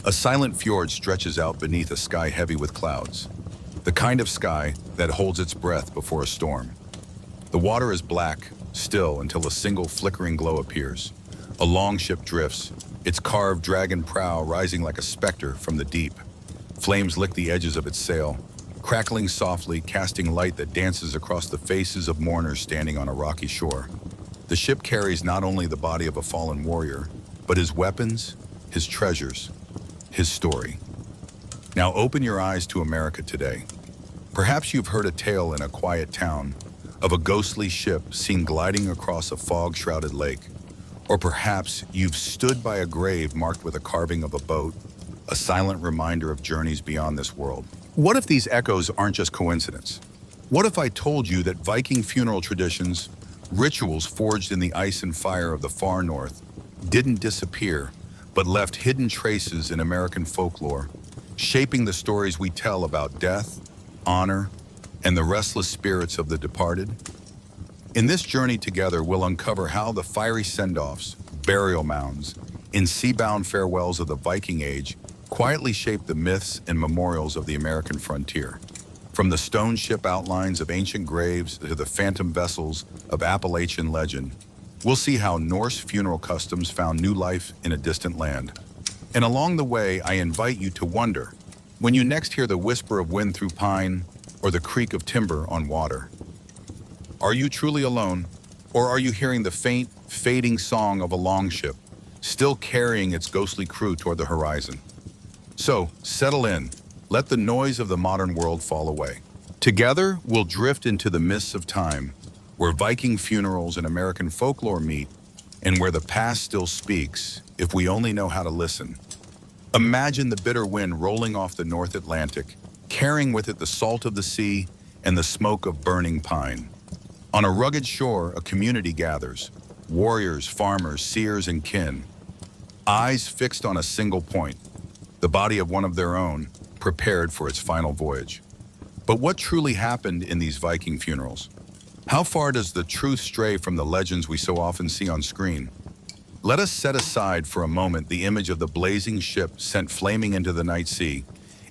A silent fjord stretches out beneath a sky heavy with clouds, the kind of sky that holds its breath before a storm. The water is black, still until a single flickering glow appears. A longship drifts, its carved dragon prow rising like a specter from the deep. Flames lick the edges of its sail, crackling softly, casting light that dances across the faces of mourners standing on a rocky shore. The ship carries not only the body of a fallen warrior, but his weapons, his treasures, his story. Now open your eyes to America today. Perhaps you've heard a tale in a quiet town of a ghostly ship seen gliding across a fog-shrouded lake. Or perhaps you've stood by a grave marked with a carving of a boat, a silent reminder of journeys beyond this world. What if these echoes aren't just coincidence? What if I told you that Viking funeral traditions, rituals forged in the ice and fire of the far north, didn't disappear, but left hidden traces in American folklore, shaping the stories we tell about death, honor, and the restless spirits of the departed? In this journey together, we'll uncover how the fiery send-offs, burial mounds, and sea-bound farewells of the Viking Age quietly shaped the myths and memorials of the American frontier. From the stone ship outlines of ancient graves to the phantom vessels of Appalachian legend, we'll see how Norse funeral customs found new life in a distant land. And along the way, I invite you to wonder, when you next hear the whisper of wind through pine or the creak of timber on water, are you truly alone, or are you hearing the faint, fading song of a longship, still carrying its ghostly crew toward the horizon? So, settle in. Let the noise of the modern world fall away. Together, we'll drift into the mists of time, where Viking funerals and American folklore meet, and where the past still speaks, if we only know how to listen. Imagine the bitter wind rolling off the North Atlantic, carrying with it the salt of the sea and the smoke of burning pine. On a rugged shore, a community gathers, warriors, farmers, seers, and kin, eyes fixed on a single point, the body of one of their own, prepared for its final voyage. But what truly happened in these Viking funerals? How far does the truth stray from the legends we so often see on screen? Let us set aside for a moment the image of the blazing ship sent flaming into the night sea,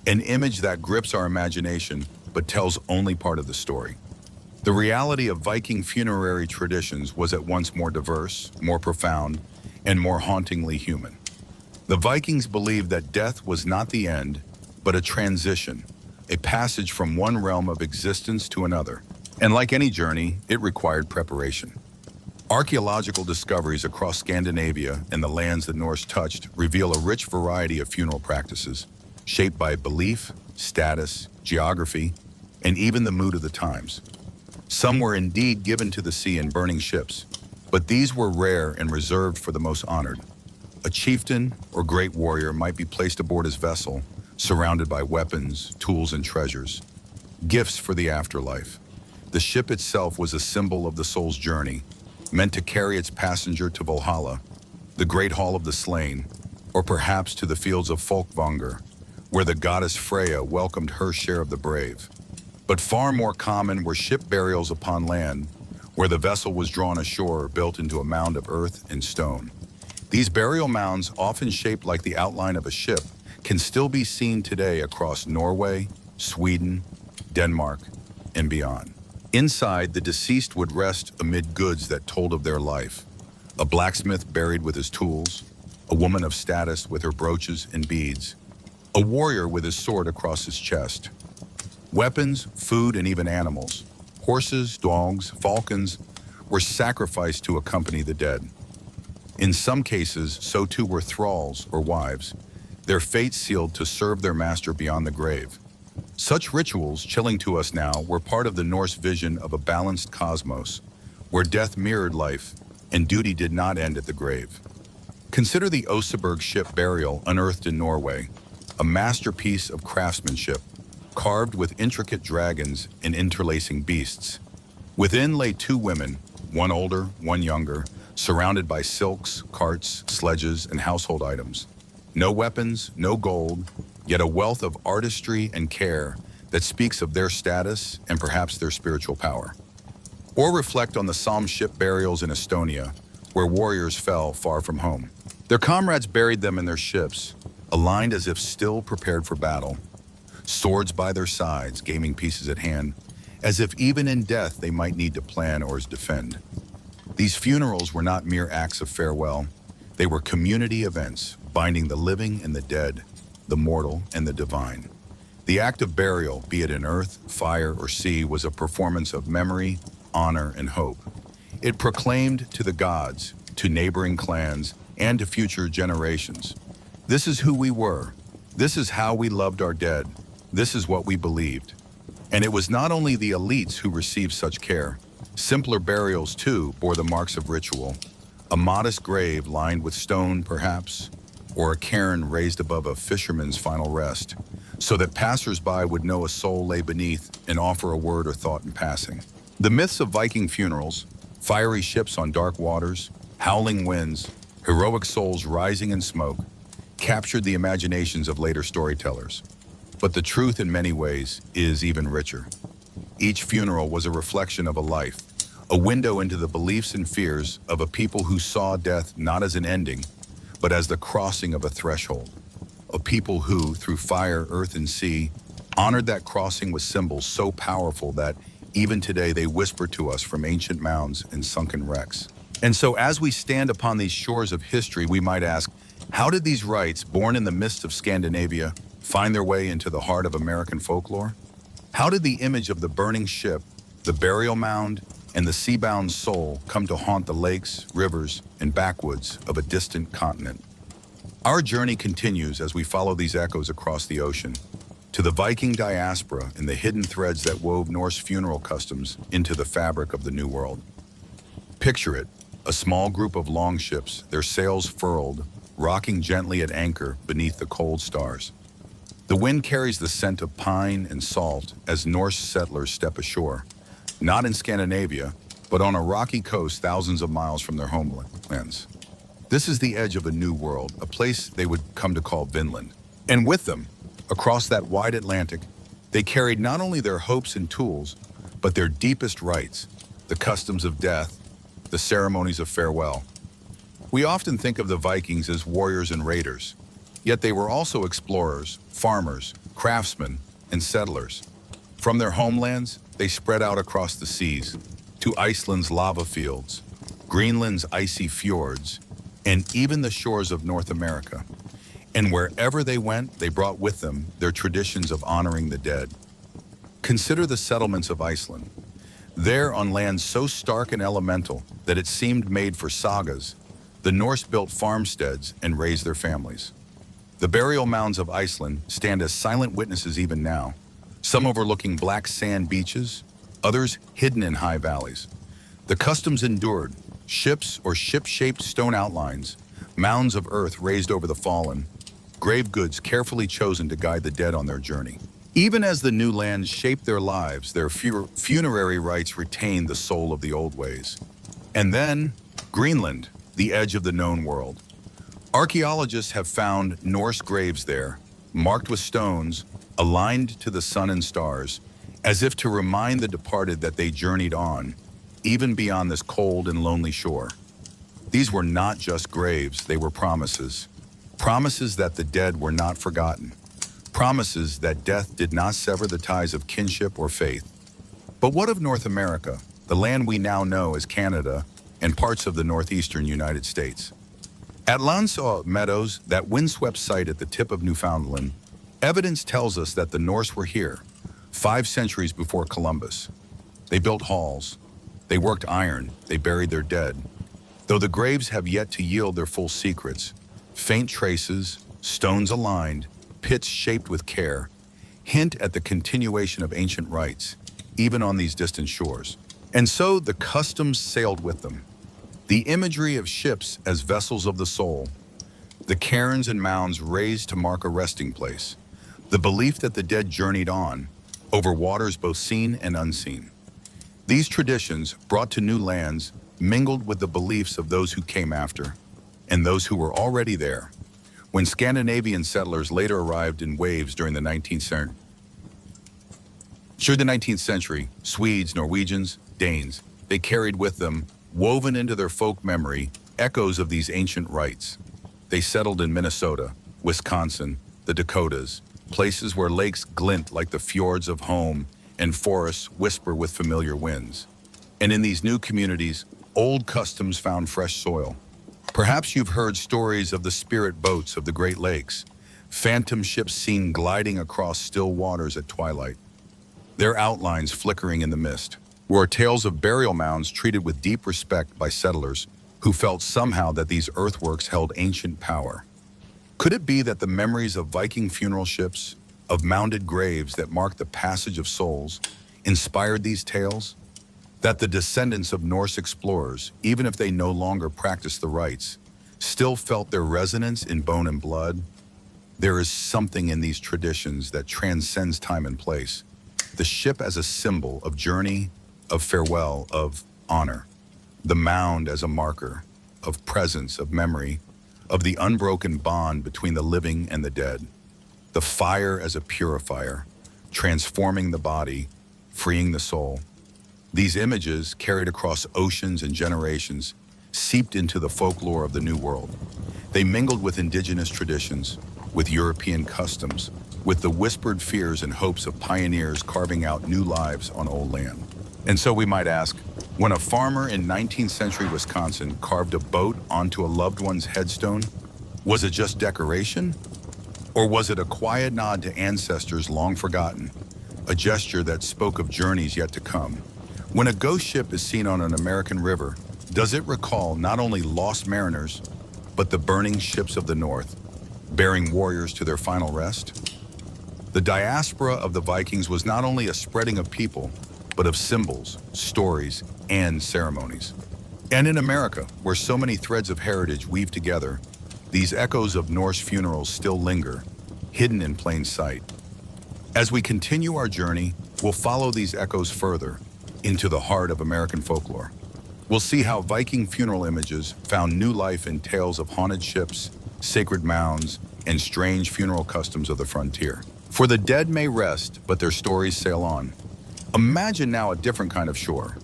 an image that grips our imagination but tells only part of the story. The reality of Viking funerary traditions was at once more diverse, more profound, and more hauntingly human. The Vikings believed that death was not the end, but a transition, a passage from one realm of existence to another. And like any journey, it required preparation. Archaeological discoveries across Scandinavia and the lands the Norse touched reveal a rich variety of funeral practices, shaped by belief, status, geography, and even the mood of the times. Some were indeed given to the sea in burning ships, but these were rare and reserved for the most honored. A chieftain or great warrior might be placed aboard his vessel, surrounded by weapons, tools, and treasures, gifts for the afterlife. The ship itself was a symbol of the soul's journey, meant to carry its passenger to Valhalla, the great hall of the slain, or perhaps to the fields of Folklore, where the goddess Freya welcomed her share of the brave. But far more common were ship burials upon land, where the vessel was drawn ashore or built into a mound of earth and stone. These burial mounds, often shaped like the outline of a ship, can still be seen today across Norway, Sweden, Denmark, and beyond. Inside, the deceased would rest amid goods that told of their life. A blacksmith buried with his tools, a woman of status with her brooches and beads, a warrior with his sword across his chest. Weapons, food, and even animals, horses, dogs, falcons, were sacrificed to accompany the dead. In some cases, so too were thralls or wives, their fates sealed to serve their master beyond the grave. Such rituals, chilling to us now, were part of the Norse vision of a balanced cosmos, where death mirrored life and duty did not end at the grave. Consider the Oseberg ship burial unearthed in Norway, a masterpiece of craftsmanship, carved with intricate dragons and interlacing beasts. Within lay two women, one older, one younger, surrounded by silks, carts, sledges, and household items. No weapons, no gold, yet a wealth of artistry and care that speaks of their status and perhaps their spiritual power. Or reflect on the Somme ship burials in Estonia, where warriors fell far from home. Their comrades buried them in their ships, aligned as if still prepared for battle, swords by their sides, gaming pieces at hand, as if even in death they might need to plan or defend. These funerals were not mere acts of farewell. They were community events, binding the living and the dead, the mortal and the divine. The act of burial, be it in earth, fire, or sea, was a performance of memory, honor, and hope. It proclaimed to the gods, to neighboring clans, and to future generations, this is who we were. This is how we loved our dead. This is what we believed. And it was not only the elites who received such care. Simpler burials, too, bore the marks of ritual. A modest grave lined with stone, perhaps, or a cairn raised above a fisherman's final rest, so that passers-by would know a soul lay beneath and offer a word or thought in passing. The myths of Viking funerals, fiery ships on dark waters, howling winds, heroic souls rising in smoke, captured the imaginations of later storytellers. But the truth in many ways is even richer. Each funeral was a reflection of a life, a window into the beliefs and fears of a people who saw death not as an ending, but as the crossing of a threshold. A people who, through fire, earth, and sea, honored that crossing with symbols so powerful that even today they whisper to us from ancient mounds and sunken wrecks. And so as we stand upon these shores of history, we might ask, how did these rites, born in the midst of Scandinavia, find their way into the heart of American folklore? How did the image of the burning ship, the burial mound, and the sea-bound soul come to haunt the lakes, rivers, and backwoods of a distant continent? Our journey continues as we follow these echoes across the ocean, to the Viking diaspora and the hidden threads that wove Norse funeral customs into the fabric of the New World. Picture it, a small group of longships, their sails furled, rocking gently at anchor beneath the cold stars. The wind carries the scent of pine and salt as Norse settlers step ashore, not in Scandinavia, but on a rocky coast thousands of miles from their homelands. This is the edge of a new world, a place they would come to call Vinland. And with them, across that wide Atlantic, they carried not only their hopes and tools, but their deepest rites, the customs of death, the ceremonies of farewell. We often think of the Vikings as warriors and raiders, yet they were also explorers, farmers, craftsmen, and settlers. From their homelands, they spread out across the seas, to Iceland's lava fields, Greenland's icy fjords, and even the shores of North America. And wherever they went, they brought with them their traditions of honoring the dead. Consider the settlements of Iceland. There, on land so stark and elemental that it seemed made for sagas, the Norse built farmsteads and raised their families. The burial mounds of Iceland stand as silent witnesses even now, some overlooking black sand beaches, others hidden in high valleys. The customs endured, ships or ship-shaped stone outlines, mounds of earth raised over the fallen, grave goods carefully chosen to guide the dead on their journey. Even as the new lands shaped their lives, their funerary rites retained the soul of the old ways. And then, Greenland, the edge of the known world. Archaeologists have found Norse graves there, marked with stones, aligned to the sun and stars, as if to remind the departed that they journeyed on, even beyond this cold and lonely shore. These were not just graves, they were promises. Promises that the dead were not forgotten. Promises that death did not sever the ties of kinship or faith. But what of North America, the land we now know as Canada and parts of the northeastern United States? At Lansau Meadows, that windswept site at the tip of Newfoundland, evidence tells us that the Norse were here, 5 centuries before Columbus. They built halls, they worked iron, they buried their dead. Though the graves have yet to yield their full secrets, faint traces, stones aligned, pits shaped with care, hint at the continuation of ancient rites, even on these distant shores. And so the customs sailed with them. The imagery of ships as vessels of the soul, the cairns and mounds raised to mark a resting place, the belief that the dead journeyed on, over waters both seen and unseen. These traditions, brought to new lands, mingled with the beliefs of those who came after, and those who were already there. When Scandinavian settlers later arrived in waves during the 19th century, Swedes, Norwegians, Danes, they carried with them, woven into their folk memory, echoes of these ancient rites. They settled in Minnesota, Wisconsin, the Dakotas, places where lakes glint like the fjords of home and forests whisper with familiar winds. And in these new communities, old customs found fresh soil. Perhaps you've heard stories of the spirit boats of the Great Lakes, phantom ships seen gliding across still waters at twilight, their outlines flickering in the mist, or tales of burial mounds treated with deep respect by settlers who felt somehow that these earthworks held ancient power. Could it be that the memories of Viking funeral ships, of mounded graves that marked the passage of souls, inspired these tales? That the descendants of Norse explorers, even if they no longer practiced the rites, still felt their resonance in bone and blood? There is something in these traditions that transcends time and place. The ship as a symbol of journey, of farewell, of honor. The mound as a marker of presence, of memory, of the unbroken bond between the living and the dead. The fire as a purifier, transforming the body, freeing the soul. These images, carried across oceans and generations, seeped into the folklore of the New World. They mingled with indigenous traditions, with European customs, with the whispered fears and hopes of pioneers carving out new lives on old land. And so we might ask, when a farmer in 19th century Wisconsin carved a boat onto a loved one's headstone, was it just decoration? Or was it a quiet nod to ancestors long forgotten, a gesture that spoke of journeys yet to come? When a ghost ship is seen on an American river, does it recall not only lost mariners, but the burning ships of the North, bearing warriors to their final rest? The diaspora of the Vikings was not only a spreading of people, but of symbols, stories, and ceremonies. And in America, where so many threads of heritage weave together, these echoes of Norse funerals still linger, hidden in plain sight. As we continue our journey, we'll follow these echoes further into the heart of American folklore. We'll see how Viking funeral images found new life in tales of haunted ships, sacred mounds, and strange funeral customs of the frontier. For the dead may rest, but their stories sail on. Imagine now a different kind of shore.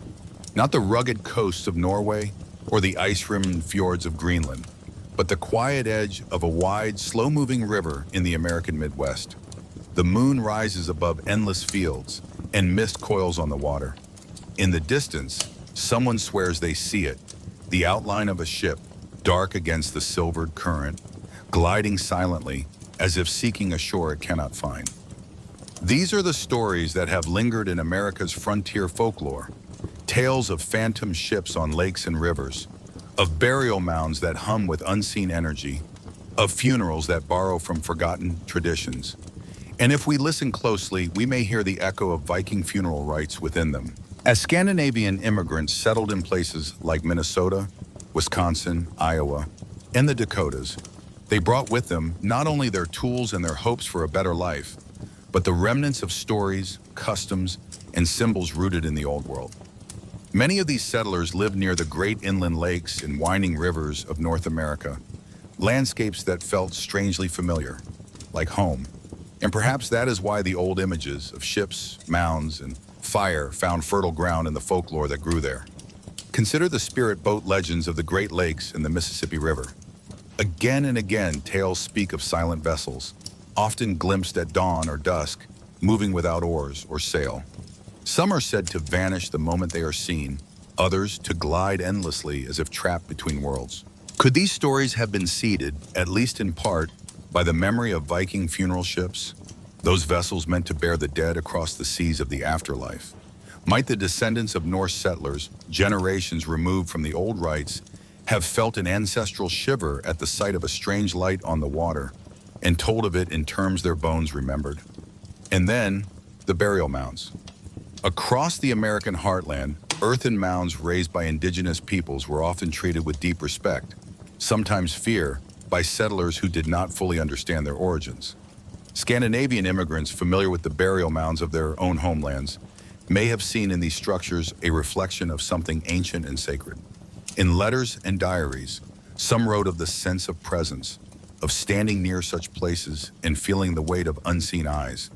Not the rugged coasts of Norway or the ice-rimmed fjords of Greenland, but the quiet edge of a wide, slow-moving river in the American Midwest. The moon rises above endless fields, and mist coils on the water. In the distance, someone swears they see it, the outline of a ship, dark against the silvered current, gliding silently as if seeking a shore it cannot find. These are the stories that have lingered in America's frontier folklore, tales of phantom ships on lakes and rivers, of burial mounds that hum with unseen energy, of funerals that borrow from forgotten traditions. And if we listen closely, we may hear the echo of Viking funeral rites within them. As Scandinavian immigrants settled in places like Minnesota, Wisconsin, Iowa, and the Dakotas, they brought with them not only their tools and their hopes for a better life, but the remnants of stories, customs, and symbols rooted in the Old World. Many of these settlers lived near the great inland lakes and winding rivers of North America, landscapes that felt strangely familiar, like home. And perhaps that is why the old images of ships, mounds, and fire found fertile ground in the folklore that grew there. Consider the spirit boat legends of the Great Lakes and the Mississippi River. Again and again, tales speak of silent vessels, often glimpsed at dawn or dusk, moving without oars or sail. Some are said to vanish the moment they are seen, others to glide endlessly as if trapped between worlds. Could these stories have been seeded, at least in part, by the memory of Viking funeral ships, those vessels meant to bear the dead across the seas of the afterlife? Might the descendants of Norse settlers, generations removed from the old rites, have felt an ancestral shiver at the sight of a strange light on the water, and told of it in terms their bones remembered? And then, the burial mounds. Across the American heartland, earthen mounds raised by indigenous peoples were often treated with deep respect, sometimes fear, by settlers who did not fully understand their origins. Scandinavian immigrants familiar with the burial mounds of their own homelands may have seen in these structures a reflection of something ancient and sacred. In letters and diaries, some wrote of the sense of presence, of standing near such places and feeling the weight of unseen eyes,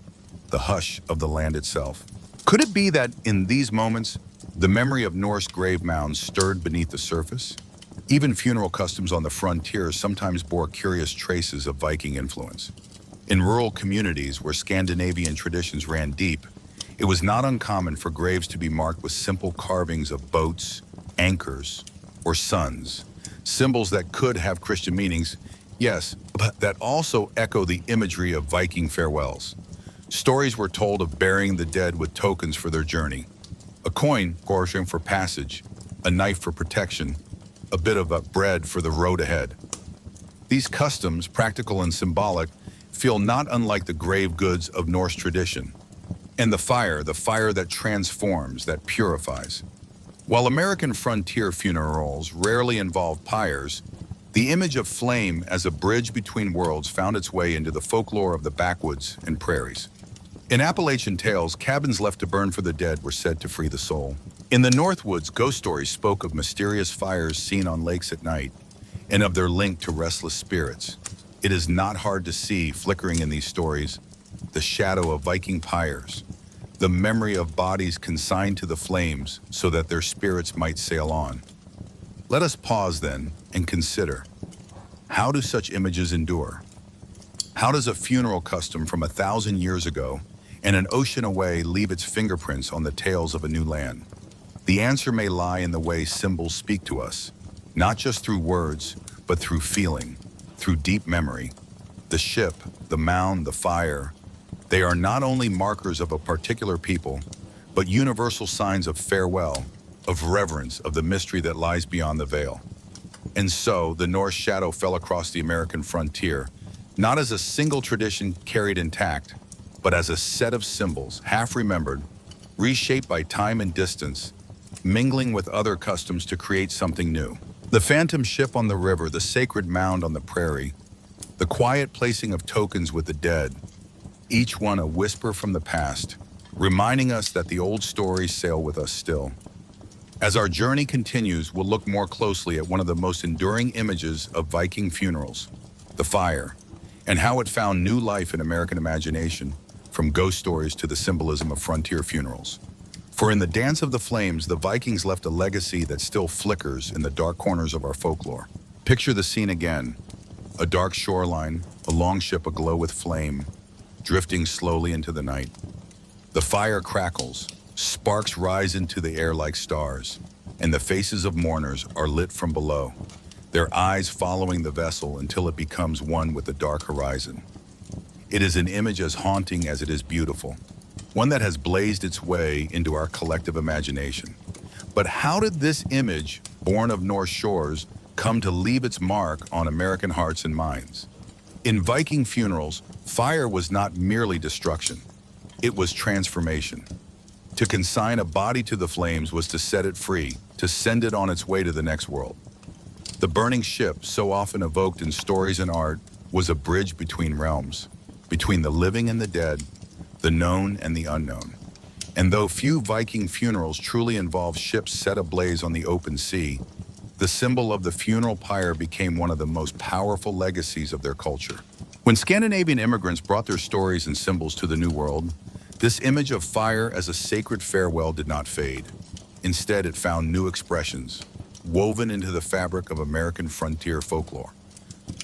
the hush of the land itself. Could it be that in these moments, the memory of Norse grave mounds stirred beneath the surface? Even funeral customs on the frontier sometimes bore curious traces of Viking influence. In rural communities where Scandinavian traditions ran deep, it was not uncommon for graves to be marked with simple carvings of boats, anchors, or suns, symbols that could have Christian meanings, yes, but that also echo the imagery of Viking farewells. Stories were told of burying the dead with tokens for their journey. A coin, groschen for passage, a knife for protection, a bit of bread for the road ahead. These customs, practical and symbolic, feel not unlike the grave goods of Norse tradition. And the fire that transforms, that purifies. While American frontier funerals rarely involve pyres, the image of flame as a bridge between worlds found its way into the folklore of the backwoods and prairies. In Appalachian tales, cabins left to burn for the dead were said to free the soul. In the Northwoods, ghost stories spoke of mysterious fires seen on lakes at night and of their link to restless spirits. It is not hard to see, flickering in these stories, the shadow of Viking pyres, the memory of bodies consigned to the flames so that their spirits might sail on. Let us pause then and consider, how do such images endure? How does a funeral custom from 1,000 years ago and an ocean away leave its fingerprints on the tales of a new land? The answer may lie in the way symbols speak to us, not just through words, but through feeling, through deep memory. The ship, the mound, the fire, they are not only markers of a particular people, but universal signs of farewell, of reverence, of the mystery that lies beyond the veil. And so, the Norse shadow fell across the American frontier, not as a single tradition carried intact, but as a set of symbols, half remembered, reshaped by time and distance, mingling with other customs to create something new. The phantom ship on the river, the sacred mound on the prairie, the quiet placing of tokens with the dead, each one a whisper from the past, reminding us that the old stories sail with us still. As our journey continues, we'll look more closely at one of the most enduring images of Viking funerals, the fire, and how it found new life in American imagination, from ghost stories to the symbolism of frontier funerals. For in the dance of the flames, the Vikings left a legacy that still flickers in the dark corners of our folklore. Picture the scene again, a dark shoreline, a longship aglow with flame, drifting slowly into the night. The fire crackles, sparks rise into the air like stars, and the faces of mourners are lit from below, their eyes following the vessel until it becomes one with the dark horizon. It is an image as haunting as it is beautiful, one that has blazed its way into our collective imagination. But how did this image, born of Norse shores, come to leave its mark on American hearts and minds? In Viking funerals, fire was not merely destruction, it was transformation. To consign a body to the flames was to set it free, to send it on its way to the next world. The burning ship, so often evoked in stories and art, was a bridge between realms, between the living and the dead, the known and the unknown. And though few Viking funerals truly involved ships set ablaze on the open sea, the symbol of the funeral pyre became one of the most powerful legacies of their culture. When Scandinavian immigrants brought their stories and symbols to the New World, this image of fire as a sacred farewell did not fade. Instead, it found new expressions, woven into the fabric of American frontier folklore.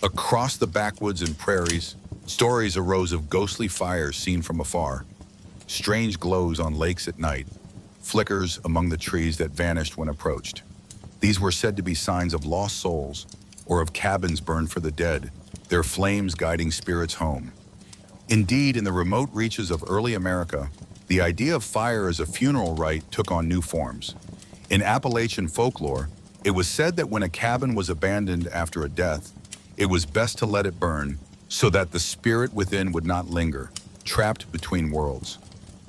Across the backwoods and prairies, stories arose of ghostly fires seen from afar, strange glows on lakes at night, flickers among the trees that vanished when approached. These were said to be signs of lost souls or of cabins burned for the dead, their flames guiding spirits home. Indeed, in the remote reaches of early America, the idea of fire as a funeral rite took on new forms. In Appalachian folklore, it was said that when a cabin was abandoned after a death, it was best to let it burn so that the spirit within would not linger, trapped between worlds.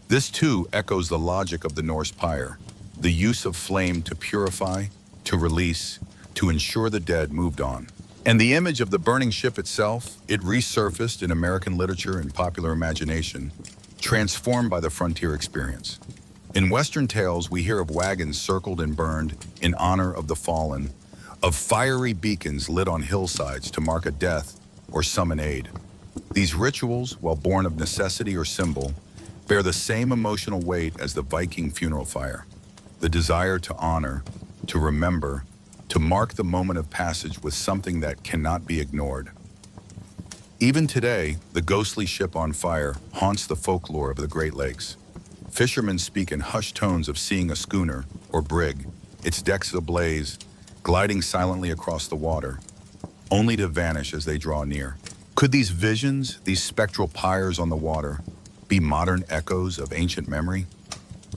This too echoes the logic of the Norse pyre, the use of flame to purify, to release, to ensure the dead moved on. And the image of the burning ship itself, it resurfaced in American literature and popular imagination, transformed by the frontier experience. In Western tales, we hear of wagons circled and burned in honor of the fallen, of fiery beacons lit on hillsides to mark a death or summon aid. These rituals, while born of necessity or symbol, bear the same emotional weight as the Viking funeral fire, the desire to honor, to remember, to mark the moment of passage with something that cannot be ignored. Even today, the ghostly ship on fire haunts the folklore of the Great Lakes. Fishermen speak in hushed tones of seeing a schooner, or brig, its decks ablaze, gliding silently across the water, only to vanish as they draw near. Could these visions, these spectral pyres on the water, be modern echoes of ancient memory?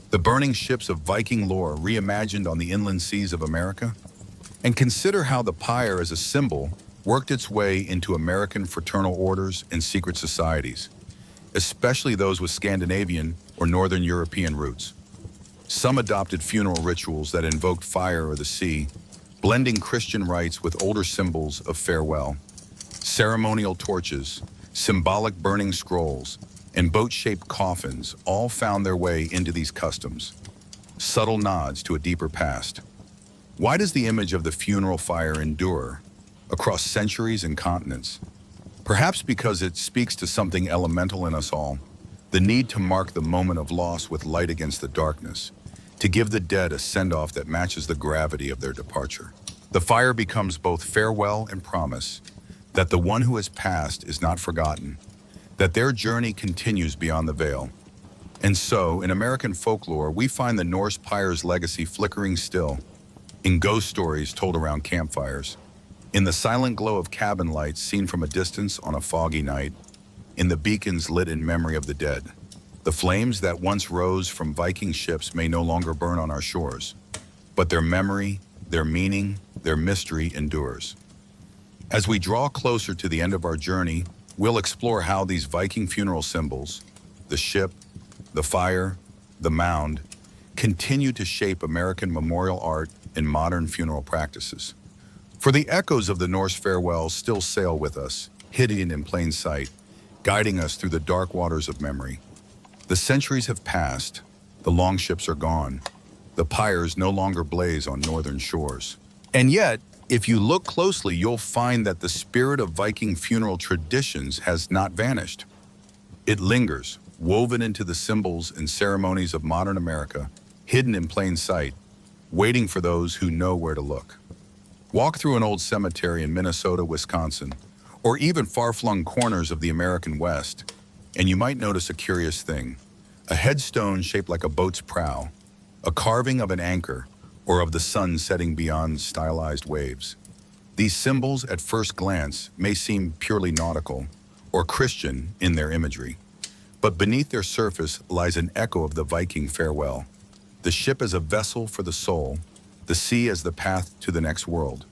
The burning ships of Viking lore reimagined on the inland seas of America? And consider how the pyre as a symbol worked its way into American fraternal orders and secret societies, especially those with Scandinavian or Northern European roots. Some adopted funeral rituals that invoked fire or the sea, blending Christian rites with older symbols of farewell. Ceremonial torches, symbolic burning scrolls, and boat-shaped coffins all found their way into these customs, subtle nods to a deeper past. Why does the image of the funeral fire endure across centuries and continents? Perhaps because it speaks to something elemental in us all, the need to mark the moment of loss with light against the darkness, to give the dead a send-off that matches the gravity of their departure. The fire becomes both farewell and promise that the one who has passed is not forgotten, that their journey continues beyond the veil. And so, in American folklore, we find the Norse pyre's legacy flickering still, in ghost stories told around campfires, in the silent glow of cabin lights seen from a distance on a foggy night, in the beacons lit in memory of the dead. The flames that once rose from Viking ships may no longer burn on our shores, but their memory, their meaning, their mystery endures. As we draw closer to the end of our journey, we'll explore how these Viking funeral symbols, the ship, the fire, the mound, continue to shape American memorial art and modern funeral practices. For the echoes of the Norse farewells still sail with us, hidden in plain sight, guiding us through the dark waters of memory. The centuries have passed, the longships are gone, the pyres no longer blaze on northern shores. And yet, if you look closely, you'll find that the spirit of Viking funeral traditions has not vanished. It lingers, woven into the symbols and ceremonies of modern America, hidden in plain sight, waiting for those who know where to look. Walk through an old cemetery in Minnesota, Wisconsin, or even far-flung corners of the American West, and you might notice a curious thing: a headstone shaped like a boat's prow, a carving of an anchor, or of the sun setting beyond stylized waves. These symbols, at first glance, may seem purely nautical or Christian in their imagery, but beneath their surface lies an echo of the Viking farewell. The ship as a vessel for the soul, the sea as the path to the next world,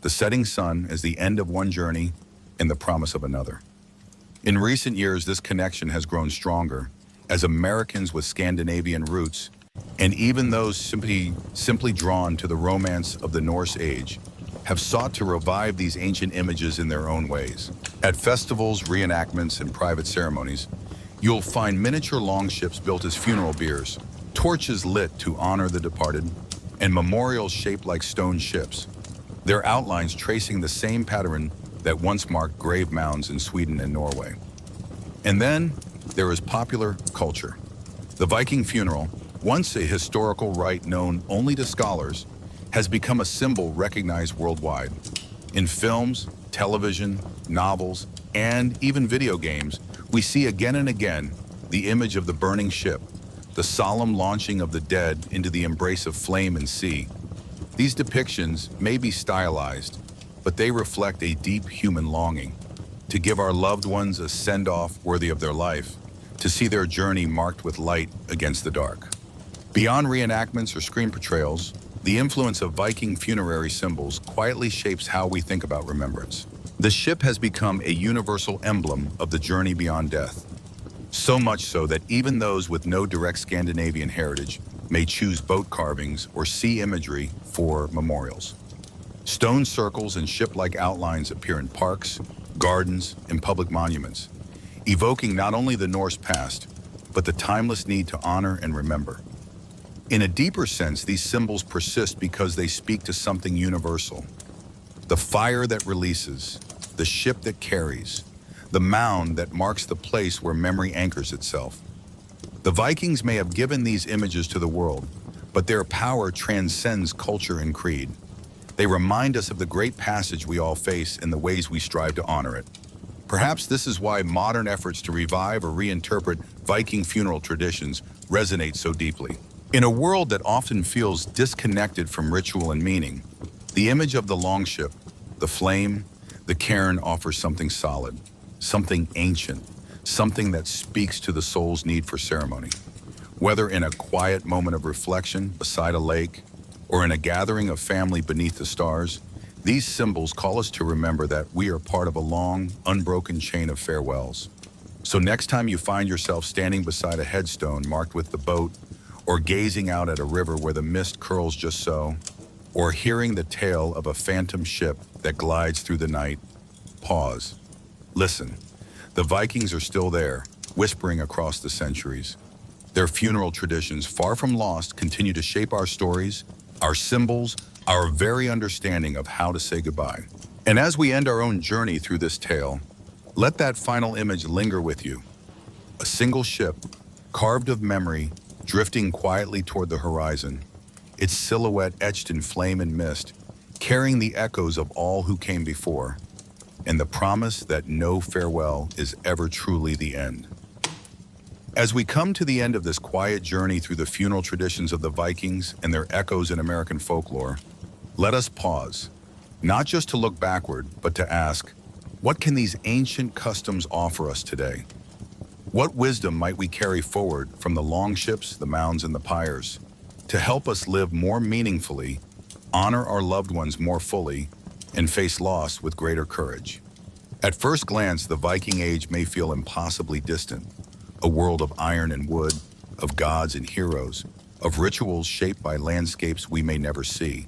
the setting sun as the end of one journey and the promise of another. In recent years, this connection has grown stronger as Americans with Scandinavian roots, and even those simply drawn to the romance of the Norse age, have sought to revive these ancient images in their own ways. At festivals, reenactments, and private ceremonies, you'll find miniature longships built as funeral biers, torches lit to honor the departed, and memorials shaped like stone ships, their outlines tracing the same pattern that once marked grave mounds in Sweden and Norway. And then there is popular culture. The Viking funeral, once a historical rite known only to scholars, has become a symbol recognized worldwide. In films, television, novels, and even video games, we see again and again the image of the burning ship, the solemn launching of the dead into the embrace of flame and sea. These depictions may be stylized, but they reflect a deep human longing to give our loved ones a send-off worthy of their life, to see their journey marked with light against the dark. Beyond reenactments or screen portrayals, the influence of Viking funerary symbols quietly shapes how we think about remembrance. The ship has become a universal emblem of the journey beyond death, so much so that even those with no direct Scandinavian heritage may choose boat carvings or sea imagery for memorials. Stone circles and ship-like outlines appear in parks, gardens, and public monuments, evoking not only the Norse past, but the timeless need to honor and remember. In a deeper sense, these symbols persist because they speak to something universal. The fire that releases, the ship that carries, the mound that marks the place where memory anchors itself. The Vikings may have given these images to the world, but their power transcends culture and creed. They remind us of the great passage we all face and the ways we strive to honor it. Perhaps this is why modern efforts to revive or reinterpret Viking funeral traditions resonate so deeply. In a world that often feels disconnected from ritual and meaning, the image of the longship, the flame, the cairn offers something solid, something ancient, something that speaks to the soul's need for ceremony. Whether in a quiet moment of reflection beside a lake or in a gathering of family beneath the stars, these symbols call us to remember that we are part of a long, unbroken chain of farewells. So next time you find yourself standing beside a headstone marked with the boat, or gazing out at a river where the mist curls just so, or hearing the tale of a phantom ship that glides through the night, pause. Listen, the Vikings are still there, whispering across the centuries. Their funeral traditions, far from lost, continue to shape our stories, our symbols, our very understanding of how to say goodbye. And as we end our own journey through this tale, let that final image linger with you. A single ship, carved of memory, drifting quietly toward the horizon, its silhouette etched in flame and mist, carrying the echoes of all who came before, and the promise that no farewell is ever truly the end. As we come to the end of this quiet journey through the funeral traditions of the Vikings and their echoes in American folklore, let us pause, not just to look backward, but to ask, what can these ancient customs offer us today? What wisdom might we carry forward from the longships, the mounds, and the pyres to help us live more meaningfully, honor our loved ones more fully, and face loss with greater courage? At first glance, the Viking Age may feel impossibly distant, a world of iron and wood, of gods and heroes, of rituals shaped by landscapes we may never see.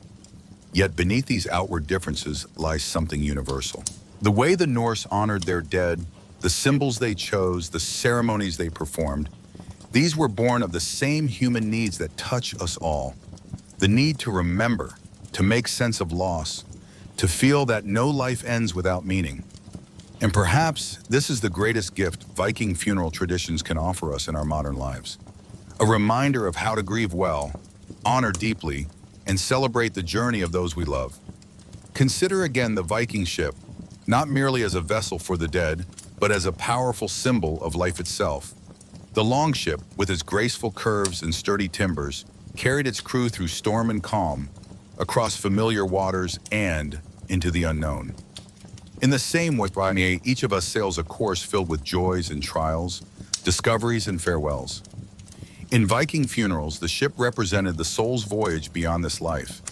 Yet beneath these outward differences lies something universal. The way the Norse honored their dead, the symbols they chose, the ceremonies they performed, these were born of the same human needs that touch us all. The need to remember, to make sense of loss, to feel that no life ends without meaning. And perhaps this is the greatest gift Viking funeral traditions can offer us in our modern lives. A reminder of how to grieve well, honor deeply, and celebrate the journey of those we love. Consider again the Viking ship, not merely as a vessel for the dead, but as a powerful symbol of life itself. The longship, with its graceful curves and sturdy timbers, carried its crew through storm and calm, across familiar waters and into the unknown. In the same way, each of us sails a course filled with joys and trials, discoveries and farewells. In Viking funerals, the ship represented the soul's voyage beyond this life.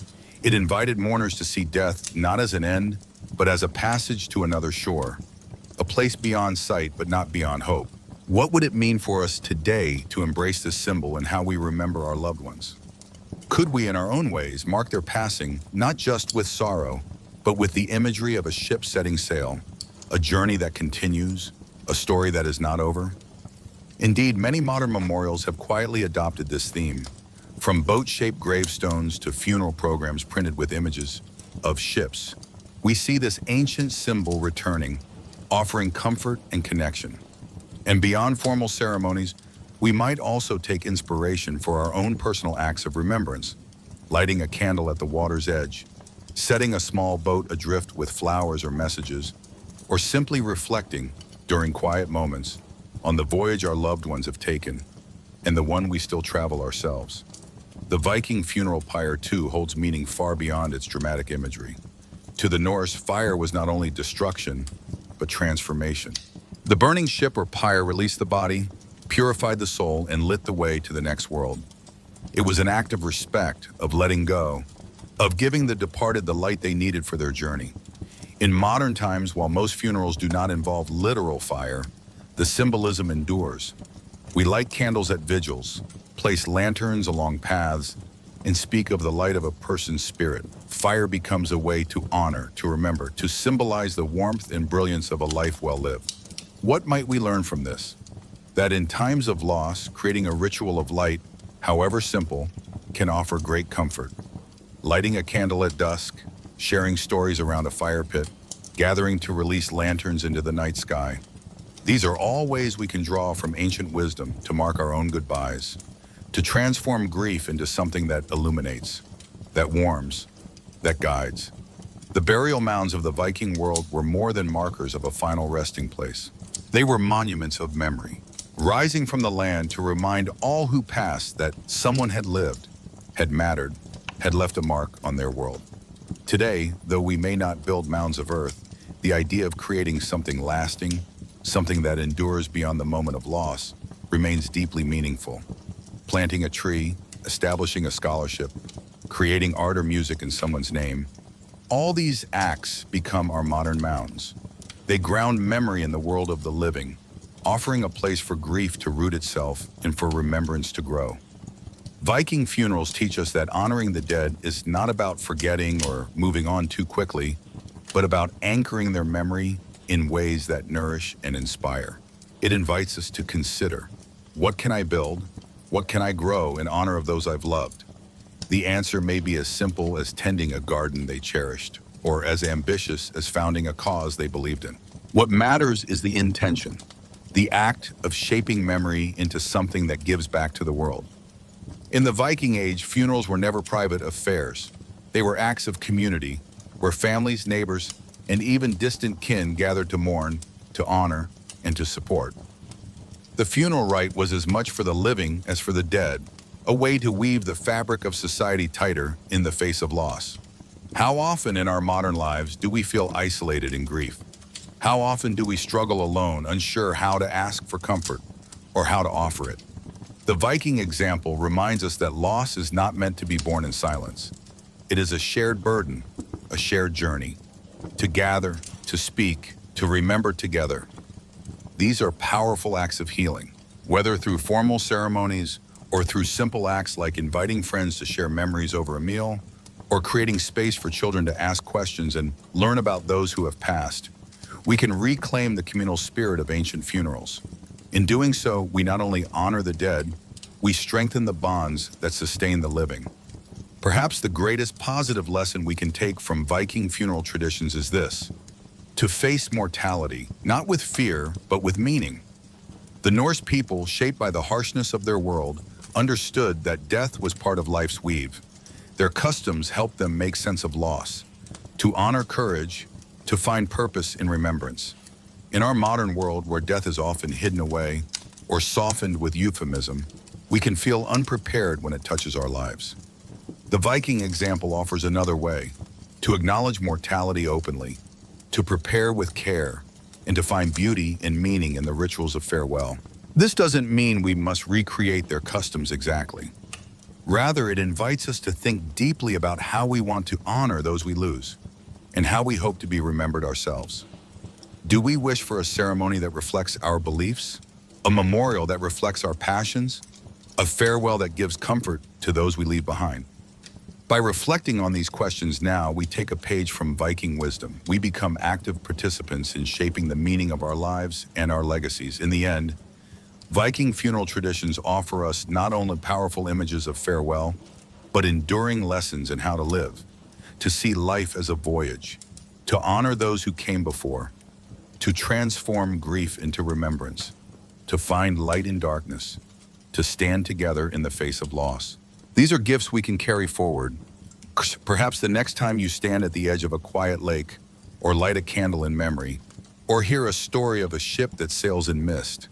It invited mourners to see death not as an end, but as a passage to another shore, a place beyond sight but not beyond hope. What would it mean for us today to embrace this symbol in how we remember our loved ones? Could we, in our own ways, mark their passing not just with sorrow, but with the imagery of a ship setting sail, a journey that continues, a story that is not over? Indeed, many modern memorials have quietly adopted this theme, from boat-shaped gravestones to funeral programs printed with images of ships. We see this ancient symbol returning, offering comfort and connection. And beyond formal ceremonies, we might also take inspiration for our own personal acts of remembrance, lighting a candle at the water's edge, setting a small boat adrift with flowers or messages, or simply reflecting during quiet moments on the voyage our loved ones have taken and the one we still travel ourselves. The Viking funeral pyre, too, holds meaning far beyond its dramatic imagery. To the Norse, fire was not only destruction, but transformation. The burning ship or pyre released the body, purified the soul, and lit the way to the next world. It was an act of respect, of letting go, of giving the departed the light they needed for their journey. In modern times, while most funerals do not involve literal fire, the symbolism endures. We light candles at vigils, place lanterns along paths, and speak of the light of a person's spirit. Fire becomes a way to honor, to remember, to symbolize the warmth and brilliance of a life well lived. What might we learn from this? That in times of loss, creating a ritual of light, however simple, can offer great comfort. Lighting a candle at dusk, sharing stories around a fire pit, gathering to release lanterns into the night sky. These are all ways we can draw from ancient wisdom to mark our own goodbyes, to transform grief into something that illuminates, that warms, that guides. The burial mounds of the Viking world were more than markers of a final resting place. They were monuments of memory, rising from the land to remind all who passed that someone had lived, had mattered, had left a mark on their world. Today, though we may not build mounds of earth, the idea of creating something lasting, something that endures beyond the moment of loss, remains deeply meaningful. Planting a tree, establishing a scholarship, creating art or music in someone's name, all these acts become our modern mounds. They ground memory in the world of the living, offering a place for grief to root itself and for remembrance to grow. Viking funerals teach us that honoring the dead is not about forgetting or moving on too quickly, but about anchoring their memory in ways that nourish and inspire. It invites us to consider, what can I build? What can I grow in honor of those I've loved? The answer may be as simple as tending a garden they cherished, or as ambitious as founding a cause they believed in. What matters is the intention, the act of shaping memory into something that gives back to the world. In the Viking Age, funerals were never private affairs. They were acts of community, where families, neighbors, and even distant kin gathered to mourn, to honor, and to support. The funeral rite was as much for the living as for the dead, a way to weave the fabric of society tighter in the face of loss. How often in our modern lives do we feel isolated in grief? How often do we struggle alone, unsure how to ask for comfort or how to offer it? The Viking example reminds us that loss is not meant to be borne in silence. It is a shared burden, a shared journey. To gather, to speak, to remember together. These are powerful acts of healing, whether through formal ceremonies or through simple acts like inviting friends to share memories over a meal, or creating space for children to ask questions and learn about those who have passed. We can reclaim the communal spirit of ancient funerals. In doing so, we not only honor the dead, we strengthen the bonds that sustain the living. Perhaps the greatest positive lesson we can take from Viking funeral traditions is this: to face mortality, not with fear, but with meaning. The Norse people, shaped by the harshness of their world, understood that death was part of life's weave. Their customs helped them make sense of loss, to honor courage, to find purpose in remembrance. In our modern world, where death is often hidden away or softened with euphemism, we can feel unprepared when it touches our lives. The Viking example offers another way: to acknowledge mortality openly, to prepare with care, and to find beauty and meaning in the rituals of farewell. This doesn't mean we must recreate their customs exactly. Rather, it invites us to think deeply about how we want to honor those we lose, and how we hope to be remembered ourselves. Do we wish for a ceremony that reflects our beliefs, a memorial that reflects our passions, a farewell that gives comfort to those we leave behind? By reflecting on these questions now, we take a page from Viking wisdom. We become active participants in shaping the meaning of our lives and our legacies. In the end, Viking funeral traditions offer us not only powerful images of farewell, but enduring lessons in how to live, to see life as a voyage, to honor those who came before, to transform grief into remembrance, to find light in darkness, to stand together in the face of loss. These are gifts we can carry forward. Perhaps the next time you stand at the edge of a quiet lake, or light a candle in memory, or hear a story of a ship that sails in mist,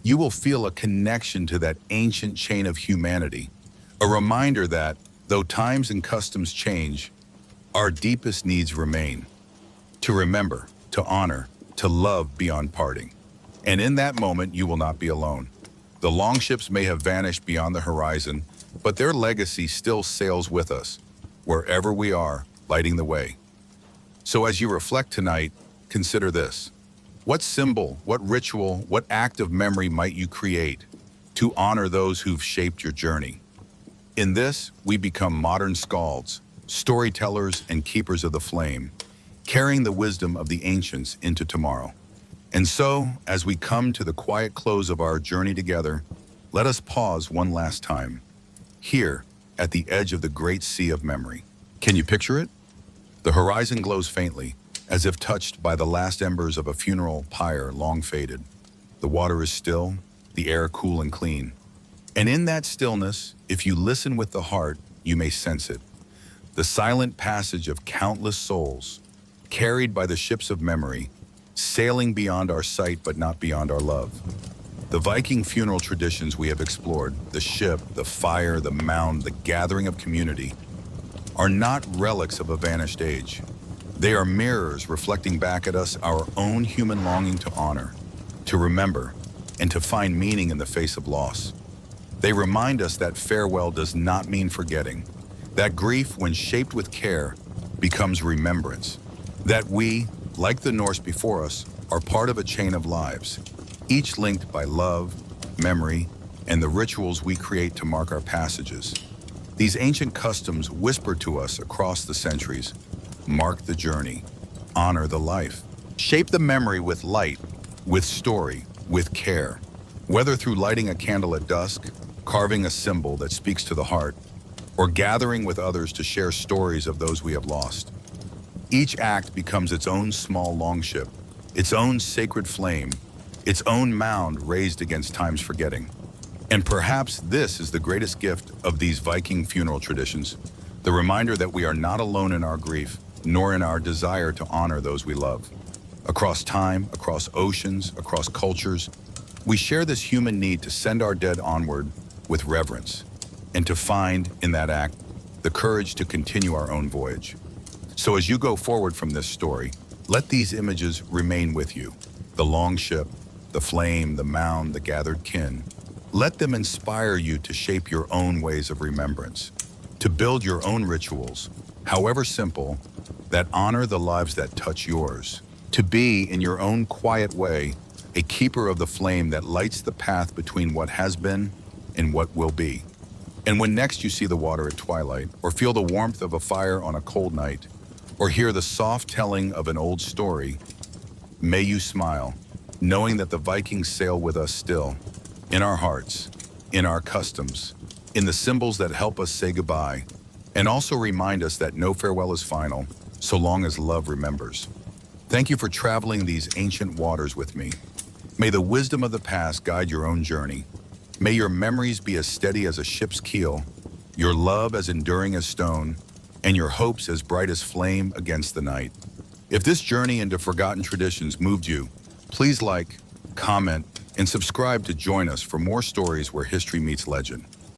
you will feel a connection to that ancient chain of humanity, a reminder that, though times and customs change, our deepest needs remain: to remember, to honor, to love beyond parting. And in that moment, you will not be alone. The longships may have vanished beyond the horizon, but their legacy still sails with us, wherever we are, lighting the way. So as you reflect tonight, consider this: what symbol, what ritual, what act of memory might you create to honor those who've shaped your journey? In this, we become modern skalds, storytellers and keepers of the flame, carrying the wisdom of the ancients into tomorrow. And so, as we come to the quiet close of our journey together, let us pause one last time, here at the edge of the great sea of memory. Can you picture it? The horizon glows faintly, as if touched by the last embers of a funeral pyre long faded. The water is still, the air cool and clean. And in that stillness, if you listen with the heart, you may sense it: the silent passage of countless souls, carried by the ships of memory, sailing beyond our sight but not beyond our love. The Viking funeral traditions we have explored, the ship, the fire, the mound, the gathering of community, are not relics of a vanished age. They are mirrors reflecting back at us our own human longing to honor, to remember, and to find meaning in the face of loss. They remind us that farewell does not mean forgetting, that grief, when shaped with care, becomes remembrance, that we, like the Norse before us, are part of a chain of lives, each linked by love, memory, and the rituals we create to mark our passages. These ancient customs whisper to us across the centuries: mark the journey, honor the life, shape the memory with light, with story, with care. Whether through lighting a candle at dusk, carving a symbol that speaks to the heart, or gathering with others to share stories of those we have lost, each act becomes its own small longship, its own sacred flame, its own mound raised against time's forgetting. And perhaps this is the greatest gift of these Viking funeral traditions, the reminder that we are not alone in our grief, nor in our desire to honor those we love. Across time, across oceans, across cultures, we share this human need to send our dead onward with reverence, and to find, in that act, the courage to continue our own voyage. So as you go forward from this story, let these images remain with you: the long ship, the flame, the mound, the gathered kin. Let them inspire you to shape your own ways of remembrance, to build your own rituals, however simple, that honor the lives that touch yours, to be, in your own quiet way, a keeper of the flame that lights the path between what has been and what will be. And when next you see the water at twilight, or feel the warmth of a fire on a cold night, or hear the soft telling of an old story, may you smile, knowing that the Vikings sail with us still, in our hearts, in our customs, in the symbols that help us say goodbye, and also remind us that no farewell is final, so long as love remembers. Thank you for traveling these ancient waters with me. May the wisdom of the past guide your own journey. May your memories be as steady as a ship's keel, your love as enduring as stone, and your hopes as bright as flame against the night. If this journey into forgotten traditions moved you, please like, comment, and subscribe to join us for more stories where history meets legend.